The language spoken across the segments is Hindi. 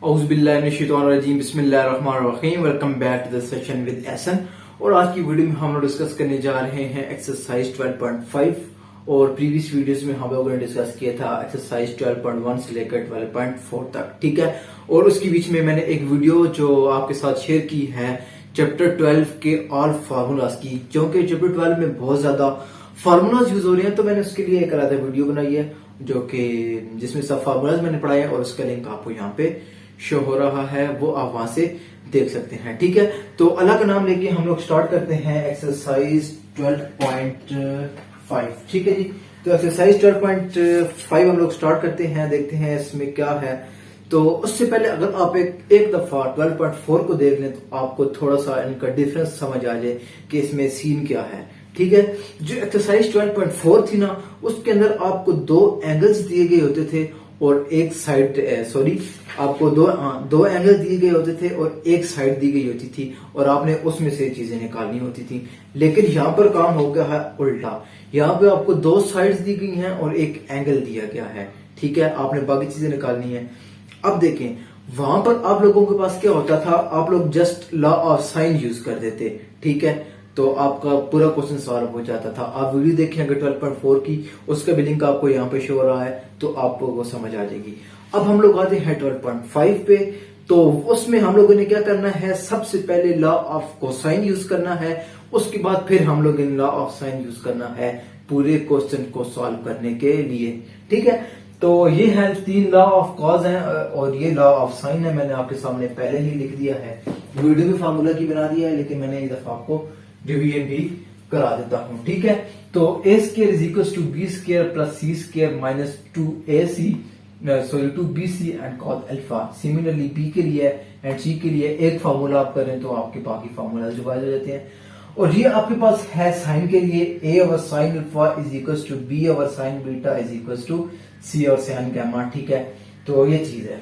औज़ुबिल्लाहिमिनश्शैतानिर्रजीम बिस्मिल्लाहिर्रहमानिर्रहीम। Welcome back to the session with Ehsan. और आज की वीडियो में हम लोग डिस्कस करने जा रहे हैं एक्सरसाइज 12.5 और प्रीवियस वीडियोस में हम लोगों ने डिस्कस किया था एक्सरसाइज 12.1 से लेकर 12.4 तक, ठीक है। और उसके बीच में मैंने एक वीडियो जो आपके साथ शेयर की है चैप्टर 12 के ऑल फार्मूलाज की, क्योंकि चैप्टर 12 में बहुत ज्यादा फार्मूलाज यूज हो रहे हैं, तो मैंने उसके लिए एक अलग वीडियो बनाई है जो कि जिसमें सब फार्मूलाज मैंने पढ़ाए हैं और उसका लिंक आपको यहाँ पे शो हो रहा है, वो आप वहां से देख सकते हैं, ठीक है। तो अल्लाह का नाम लेके हम लोग स्टार्ट करते हैं एक्सरसाइज 12.5, ठीक है जी। तो एक्सरसाइज 12.5 हम लोग स्टार्ट करते हैं, देखते हैं इसमें क्या है। तो उससे पहले अगर आप एक दफा 12.4 को देख लें तो आपको थोड़ा सा इनका डिफरेंस समझ आ जाए कि इसमें सीन क्या है, ठीक है। जो एक्सरसाइज 12.4 थी ना, उसके अंदर आपको दो एंगल्स दिए गए होते थे और एक साइड आपको दो एंगल दिए गए होते थे और एक साइड दी गई होती थी और आपने उसमें से चीजें निकालनी होती थी। लेकिन यहाँ पर काम हो गया है उल्टा, यहाँ पे आपको दो साइड्स दी गई हैं और एक एंगल दिया गया है, ठीक है। आपने बाकी चीजें निकालनी है। अब देखें वहां पर आप लोगों के पास क्या होता था, आप लोग just law of sine use कर देते, ठीक है, तो आपका पूरा क्वेश्चन सॉल्व हो जाता था। आप वीडियो देखें अगर 12.4 की, उसका भी लिंक आपको यहाँ पे शो हो रहा है, तो आपको वो समझ आ जाएगी। अब हम लोग आते हैं 12.5 पे। तो उसमें हम लोगों ने क्या करना है, सबसे पहले लॉ ऑफ कोसाइन यूज करना है, उसके बाद फिर हम लोग in law of sine use करना है पूरे क्वेश्चन को सॉल्व करने के लिए, ठीक है। तो ये है तीन लॉ ऑफ कॉज है और ये लॉ ऑफ साइन है। मैंने आपके सामने पहले ही लिख दिया है, वीडियो भी फार्मूला की बना दिया है, लेकिन मैंने एक दफा आपको रिवीजन भी करा देता हूं, ठीक है। तो a square is equal to b square plus c square minus 2bc and cos alpha. Similarly b के लिए एंड सी के लिए एक फार्मूला आप करें तो आपके बाकी फार्मूला डिवाइड हो जाते हैं। और ये आपके पास है साइन के लिए, a over sine alpha is equal to b over sine beta is equal to c और साइन गामा, ठीक है। तो ये चीज है।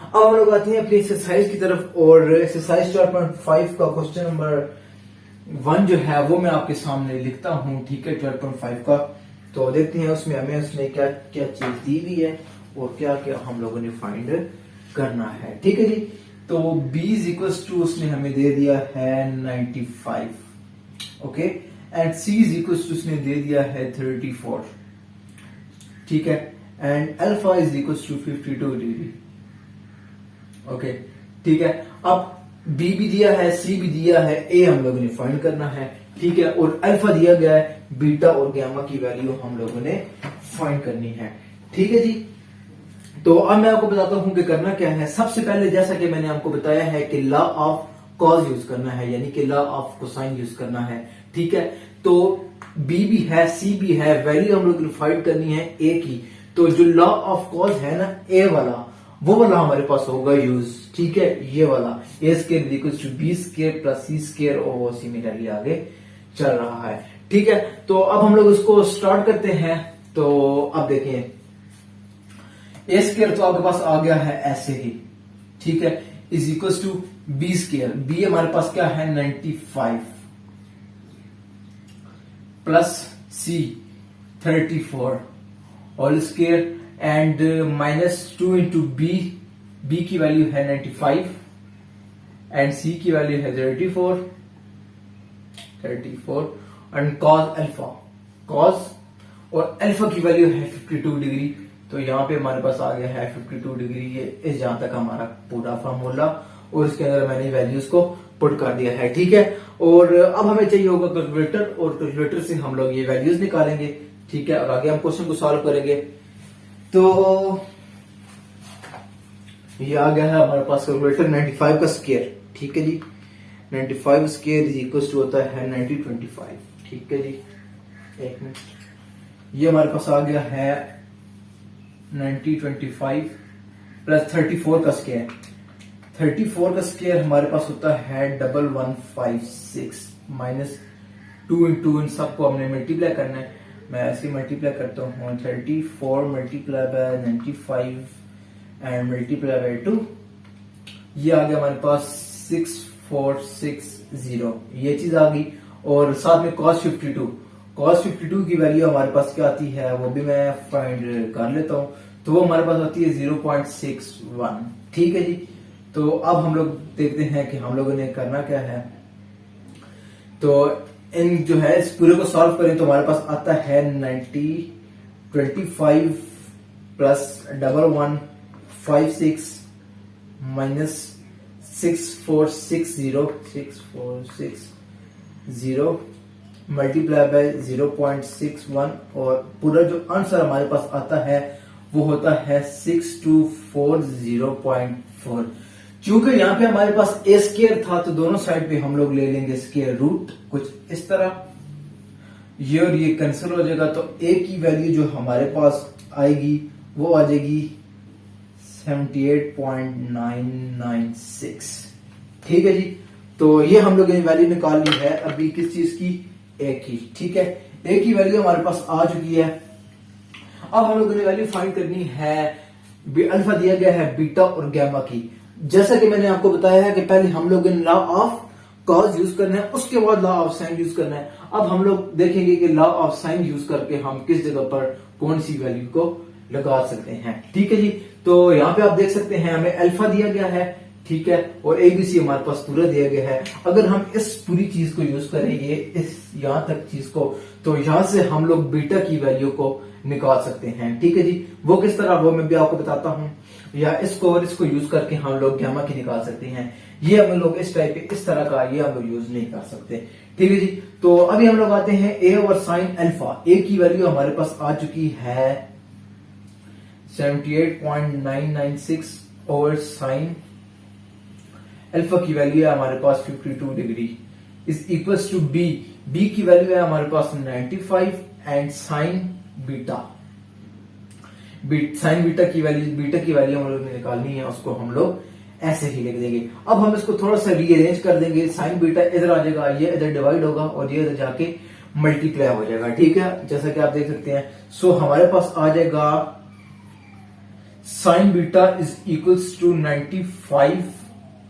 अब हम लोग आते हैं अपनी एक्सरसाइज की तरफ और एक्सरसाइज 12.5 का क्वेश्चन नंबर 1 जो है वो मैं आपके सामने लिखता हूं, ठीक है, 12.5 का। तो देखते हैं उसमें उसने क्या क्या चीज दी हुई है और क्या क्या हम लोगों ने फाइंड करना है, ठीक है जी। तो b इज इक्वल टू उसने हमें दे दिया है 95, okay, and c is equal to उसने दे दिया है 34, ठीक है, and alpha is equal to 52 degree, okay, ठीक है। अब बी भी दिया है, सी भी दिया है, ए हम लोगों ने फाइंड करना है, ठीक है, और अल्फा दिया गया है, बीटा और गामा की वैल्यू हम लोगों ने फाइंड करनी है, ठीक है जी। तो अब मैं आपको बताता हूं कि करना क्या है। सबसे पहले जैसा कि मैंने आपको बताया है कि लॉ ऑफ कॉज यूज करना है, यानी कि लॉ ऑफ कोसाइन यूज करना है, ठीक है। तो बी भी है, सी भी है, वैल्यू हम लोग ने फाइंड करनी है ए की। तो जो लॉ ऑफ कॉज है ना, ए वाला, वो वाला हमारे पास होगा यूज, ठीक है, ये वाला a square equal to b square plus c square और वो सिमिलरली आगे चल रहा है, ठीक है। तो अब हम लोग इसको स्टार्ट करते हैं। तो अब देखिए ए स्क्वायर तो आपके पास आ गया है ऐसे ही, ठीक है, is equal to b square, b हमारे पास क्या है 95 plus c 34 whole square and minus 2 into b, b की वैल्यू है 95 एंड सी की वैल्यू है 34 एंड कॉस अल्फा, कॉस और अल्फा की वैल्यू है 52 डिग्री। तो यहाँ पे हमारे पास आ गया है 52 डिग्री, ये इस जहां तक हमारा पूरा फार्मूला, और इसके अंदर मैंने वैल्यूज को पुट कर दिया है, ठीक है। और अब हमें चाहिए होगा कैलकुलेटर, और कैलकुलेटर से हम लोग ये वैल्यूज निकालेंगे, ठीक है, और आगे हम क्वेश्चन को सॉल्व करेंगे। तो ये आ गया है हमारे पास कैलकुलेटर 95 का स्क्वायर, ठीक है जी, 95 स्क्वायर इज इक्वल टू होता है 9025, ठीक है जी। एक मिनट, ये हमारे पास आ गया है 9025 प्लस 34 का स्क्वायर, 34 का स्क्वायर हमारे पास होता है 1156 माइनस 2 इंटू इन सबको हमने मल्टीप्लाई करना है। मैं ऐसे मल्टीप्लाई करता हूँ, 34 multiply by 95 and multiply by 2, ये आ गया हमारे पास 6460, ये चीज आ गई। और साथ में cos 52, cos 52 की वैल्यू हमारे पास क्या आती है वो भी मैं फाइंड कर लेता हूं। तो वो हमारे पास होती है 0.61, ठीक है जी। तो अब हम लोग देखते हैं कि हम लोगों ने करना क्या है। तो इन जो है इस पूरे को सॉल्व करें तो हमारे पास आता है 25 प्लस 1156 माइनस 646 मल्टीप्लाई बाय 0.61 और पूरा जो आंसर हमारे पास आता है वो होता है 6240.4। क्योंकि यहाँ पे हमारे पास ए स्क्वायर था तो दोनों साइड पे हम लोग ले लेंगे स्क्वायर रूट कुछ इस तरह, ये और ये कैंसिल हो जाएगा। तो ए की वैल्यू जो हमारे पास आएगी वो आ जाएगी 78.996। ठीक है जी। तो ये हम लोग ने वैल्यू निकालनी है अभी किस चीज की, ए की। ठीक है, ए की वैल्यू हमारे पास आ चुकी है। अब हम लोगों ने वैल्यू फाइंड करनी है, अल्फा दिया गया है बीटा और गैमा की। जैसा कि मैंने आपको बताया है कि पहले हम लोग लॉ ऑफ कॉज यूज करना है, उसके बाद लॉ ऑफ साइन यूज करना है। अब हम लोग देखेंगे कि लॉ ऑफ साइन यूज करके हम किस जगह पर कौन सी वैल्यू को लगा सकते हैं। ठीक है जी। तो यहाँ पे आप देख सकते हैं हमें अल्फा दिया गया है, ठीक है, और एबीसी हमारे पास पूरा दिया गया है। अगर हम इस पूरी चीज को यूज करेंगे इस यहां तक चीज को, तो यहां से हम लोग बीटा की वैल्यू को निकाल सकते हैं। ठीक है जी। वो किस तरह वो मैं भी आपको बताता हूं, या इसको और इसको यूज करके हम लोग गैमा की निकाल सकते हैं। ये हम लोग इस टाइप इस तरह का ये हम लोग यूज नहीं कर सकते। ठीक है जी। तो अभी हम लोग आते हैं a over sine alpha. A की वैल्यू हमारे पास आ चुकी है 78.996 ओवर साइन अल्फा की वैल्यू है हमारे पास 52 degree is equals to b. B की वैल्यू है हमारे पास 95 and sine beta. Sine beta की वैल्यू हम लोग ने निकालनी है, उसको हम लोग ऐसे ही लिख देंगे। अब हम इसको थोड़ा सा रीअरेंज कर देंगे। साइन बीटा इधर आ जाएगा, ये इधर डिवाइड होगा और ये इधर जाके मल्टीप्लाई हो जाएगा। ठीक है, जैसा कि आप देख सकते हैं। सो हमारे पास आ जाएगा sine beta is equals to 95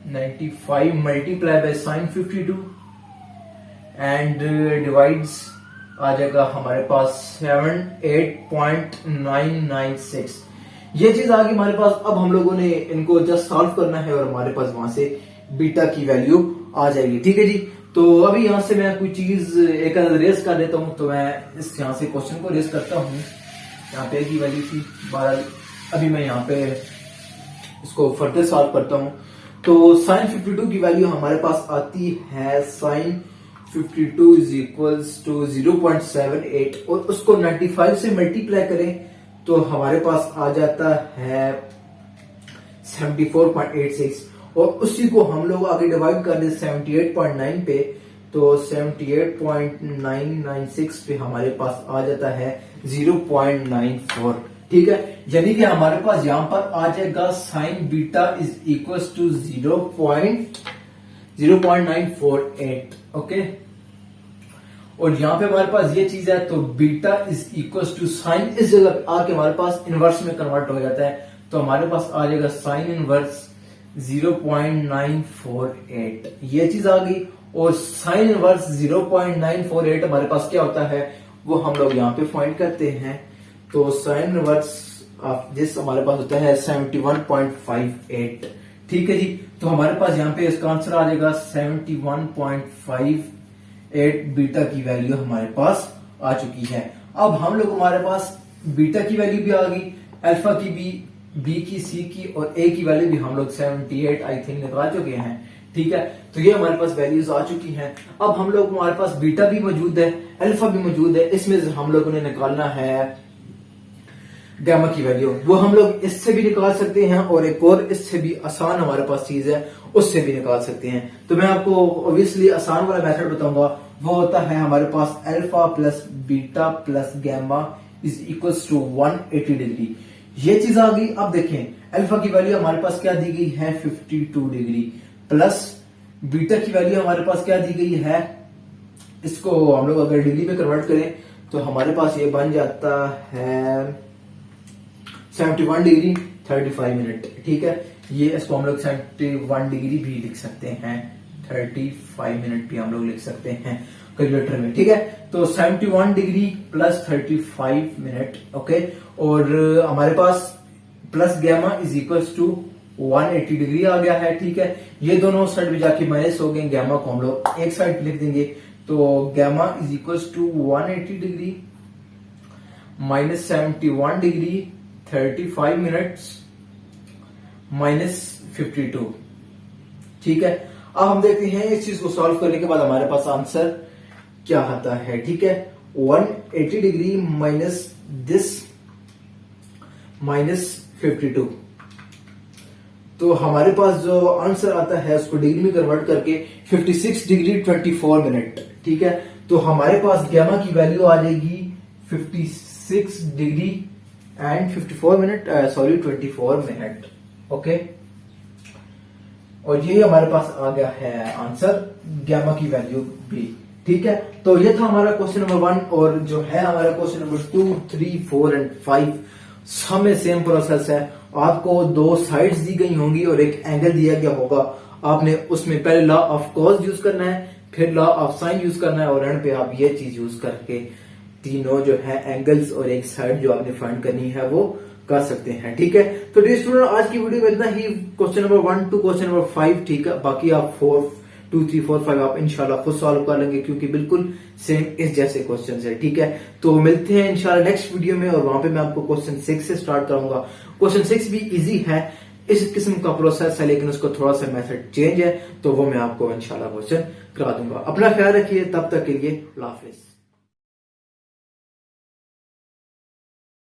multiply by sine 52 and divides आ जाएगा हमारे पास 78.996। ये चीज आ गई हमारे पास। अब हम लोगों ने इनको जस्ट सॉल्व करना है और हमारे पास वहां से बीटा की वैल्यू आ जाएगी। ठीक है जी। तो अभी यहां से मैं कोई चीज एक रेस कर देता हूं। तो मैं इस यहां से क्वेश्चन को रेस करता हूं। यहाँ पे की वैल्यू थी 12। अभी मैं यहाँ पे इसको फर्दर सॉल्व करता हूं। तो साइन 52 की वैल्यू हमारे पास आती है साइन 52 इज इक्वल्स टू 0.78 और उसको 95 से मल्टीप्लाई करें तो हमारे पास आ जाता है 74.86 और उसी को हम लोग आगे डिवाइड कर दे 78.9 पे, तो 78.996 पे हमारे पास आ जाता है 0.94। ठीक है, यानी कि हमारे पास यहां पर आ जाएगा sine beta is equals to 0.948। Okay, और यहां पे हमारे पास ये चीज है तो beta is equals to sine इस जगह आके हमारे पास इनवर्स में कन्वर्ट हो जाता है। तो हमारे पास आ जाएगा साइन इनवर्स 0.948। ये चीज आ गई। और साइन इनवर्स 0.948 हमारे पास क्या होता है वो हम लोग यहाँ पे फाइंड करते हैं। तो साइन इनवर्स जिस हमारे पास होता है 71.58। ठीक है जी। तो हमारे पास यहाँ पे इसका आंसर आ जाएगा 71.58 बीटा की वैल्यू हमारे पास आ चुकी है। अब हम लोग हमारे पास बीटा की वैल्यू भी आ गई, अल्फा की भी, बी की, सी की और ए की वैल्यू भी हम लोग 78 आई थिंक निकाल चुके हैं। ठीक है, तो ये हमारे पास वैल्यूज आ चुकी हैं। अब हम लोग हमारे पास बीटा भी मौजूद है, अल्फा भी मौजूद है। इसमें से हम लोगों ने निकालना है गामा की वैल्यू। वो हम लोग इससे भी निकाल सकते हैं और एक और इससे भी आसान हमारे पास चीज है उससे भी निकाल सकते हैं। तो मैं आपको ऑब्वियसली आसान वाला मेथड बताऊंगा। वो होता है हमारे पास alpha plus beta plus gamma is equals to 180 degree. ये चीज आ गई। अब देखें अल्फा की वैल्यू हमारे पास क्या दी गई है 52 डिग्री प्लस बीटा की वैल्यू हमारे पास क्या दी गई है, इसको हम लोग अगर डिग्री में कन्वर्ट करें तो हमारे पास ये बन जाता है 71 डिग्री 35 मिनट। ठीक है, ये इसको हम लोग 71 डिग्री भी लिख सकते हैं, 35 मिनट भी हम लोग लिख सकते हैं कैलकुलेटर में। ठीक है, तो 71 डिग्री प्लस 35 मिनट। ओके, और हमारे पास plus gamma is equals to 180 degree आ गया है। ठीक है, ये दोनों साइड पे जाके माइनस हो गए, गैमा को हम लोग एक साइड पे लिख देंगे। तो gamma is equal to 180 degree minus 71 degree 35 minutes minus 52। ठीक है, अब हम देखते हैं इस चीज को सॉल्व करने के बाद हमारे पास आंसर क्या आता है। ठीक है, 180 डिग्री माइनस दिस माइनस 52, तो हमारे पास जो आंसर आता है उसको डिग्री में कन्वर्ट करके 56 डिग्री 24 मिनट। ठीक है, तो हमारे पास गैमा की वैल्यू आ जाएगी 56 degree and 54 minute, sorry 24 minute. Okay, और ये हमारे पास आ गया है आंसर गैमा की वैल्यू भी। ठीक है, तो ये था हमारा क्वेश्चन नंबर 1, और जो है हमारा क्वेश्चन नंबर 2, 3, 4 एंड 5 हमें सेम प्रोसेस है। आपको दो साइड्स दी गई होंगी और एक एंगल दिया गया होगा। आपने उसमें पहले लॉ ऑफ कॉस यूज करना है, फिर लॉ ऑफ साइन यूज करना है, और एंड पे आप ये चीज यूज करके तीनों जो है एंगल्स और एक साइड जो आपने फाइंड करनी है वो कर सकते हैं। ठीक है, तो डियर स्टूडेंट आज की वीडियो में इतना ही, question number 1 to question number 5। ठीक है, बाकी आप 4, 2, 3, 4, 5 आप इंशाल्लाह खुद सॉल्व कर लेंगे, क्योंकि बिल्कुल सेम इस जैसे क्वेश्चन है। ठीक है, तो मिलते हैं इंशाल्लाह नेक्स्ट वीडियो में, और वहां पे मैं आपको क्वेश्चन 6 से स्टार्ट कराऊंगा। क्वेश्चन 6 भी इजी है, इस किस्म का प्रोसेस है, लेकिन उसका थोड़ा सा मेथड चेंज है, तो वो मैं आपको इंशाल्लाह क्वेश्चन करा दूंगा। अपना ख्याल रखिए, तब तक के लिए अल्लाह हाफिज।